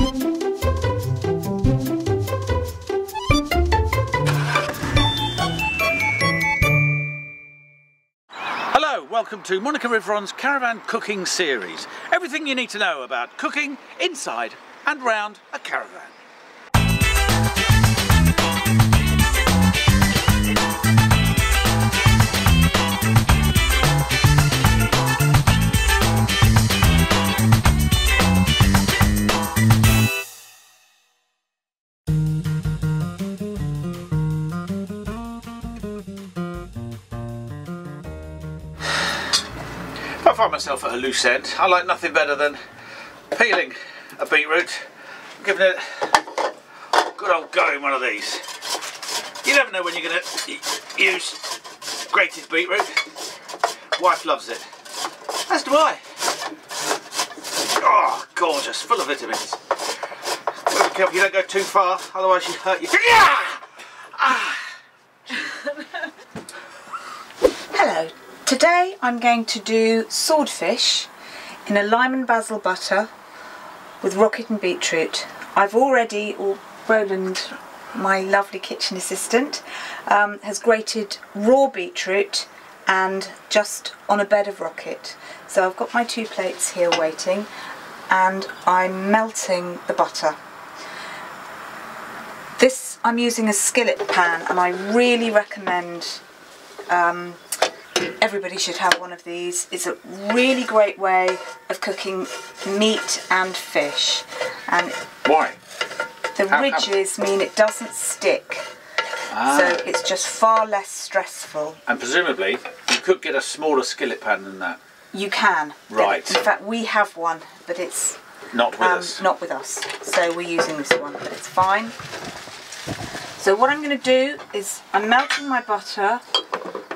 Hello, welcome to Monica Rivron's Caravan Cooking Series. Everything you need to know about cooking inside and round a caravan. I find myself at a loose end. I like nothing better than peeling a beetroot, giving it a good old go in one of these. You never know when you're going to use grated beetroot. Wife loves it, as do I. Oh, gorgeous, full of vitamins. Be careful you don't go too far, otherwise you hurt your... Hello. Today I'm going to do swordfish in a lime and basil butter with rocket and beetroot. I've already, Rowland, my lovely kitchen assistant, has grated raw beetroot and just on a bed of rocket. So I've got my 2 plates here waiting and I'm melting the butter. This, I'm using a skillet pan and I really recommend everybody should have one of these. It's a really great way of cooking meat and fish. And why? The ridges mean it doesn't stick. So it's just far less stressful. And presumably you could get a smaller skillet pan than that. You can. Right. In fact, we have one, but it's not with us. Not with us. So we're using this one, but it's fine. So what I'm going to do is I'm melting my butter.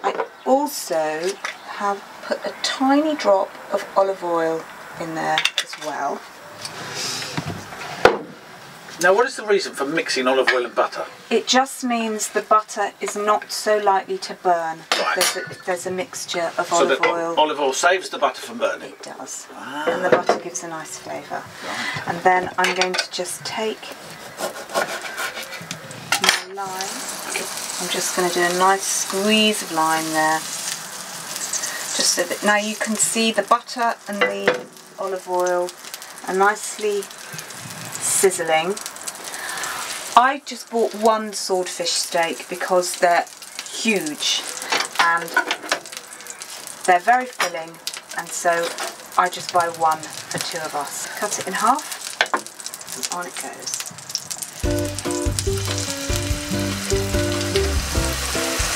I also have put a tiny drop of olive oil in there as well. Now, what is the reason for mixing olive oil and butter? It just means the butter is not so likely to burn. Right. If there's a mixture of olive oil. Olive oil saves the butter from burning? It does. And the butter gives a nice flavour. Right. And then I'm going to just take my lime. Okay. I'm just going to do a nice squeeze of lime there, just so that now you can see the butter and the olive oil are nicely sizzling. I just bought 1 swordfish steak because they're huge and they're very filling, and so I just buy 1 for 2 of us. Cut it in half and on it goes.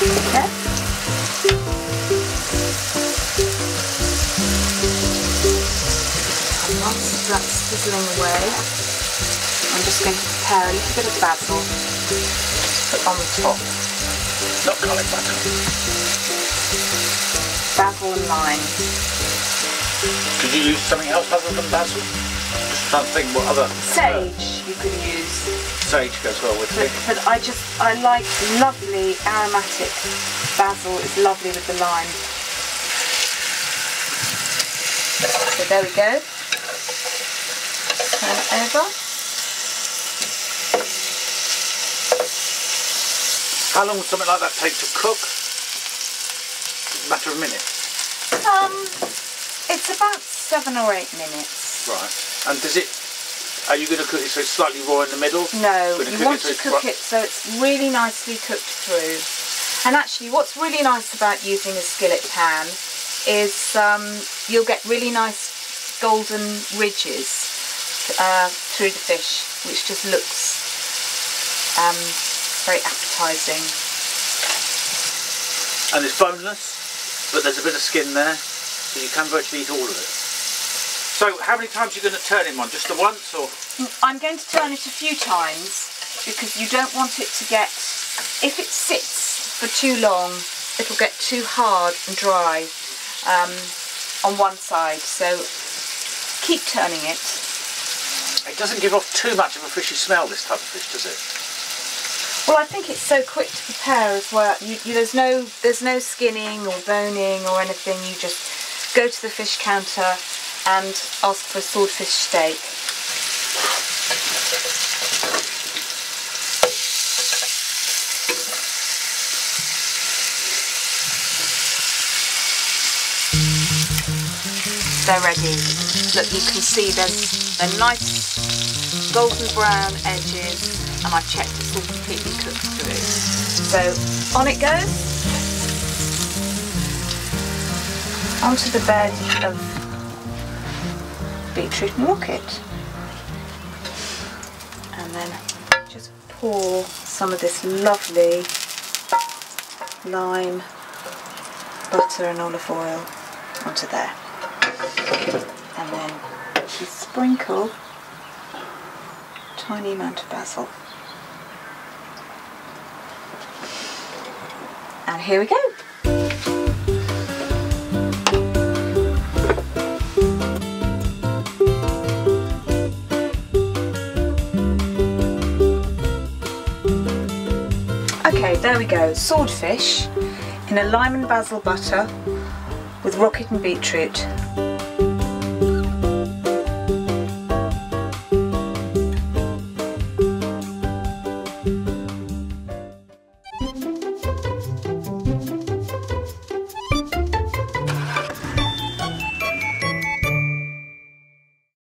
Okay. And once that's sizzling away, I'm just going to prepare a little bit of basil to put on the top. Not garlic butter. Basil and lime. Could you use something else other than basil? Just trying to think what other... Sage you could use. Sage goes well with it. But I like lovely aromatic basil. It's lovely with the lime. So there we go. Turn it over. How long would something like that take to cook? It's a matter of minutes. It's about 7 or 8 minutes. Right. And does it? Are you going to cook it so it's slightly raw in the middle? No, you want to cook it so it's really nicely cooked through. And actually, what's really nice about using a skillet pan is you'll get really nice golden ridges through the fish, which just looks very appetising. And it's boneless, but there's a bit of skin there, so you can virtually eat all of it. So how many times are you going to turn it on? Just the once, or? I'm going to turn it a few times because you don't want it to get, if it sits for too long, it'll get too hard and dry on one side. So keep turning it. It doesn't give off too much of a fishy smell, this type of fish, does it? Well, I think it's so quick to prepare as well. There's no skinning or boning or anything. You just go to the fish counter and ask for a swordfish steak. They're ready. Look, you can see they're nice golden brown edges, and I've checked it's all completely cooked through. So on it goes. Onto the bed of beetroot and rocket. And then just pour some of this lovely lime, butter and olive oil onto there. And then you sprinkle a tiny amount of basil. And here we go. Okay, there we go. Swordfish in a lime and basil butter with rocket and beetroot.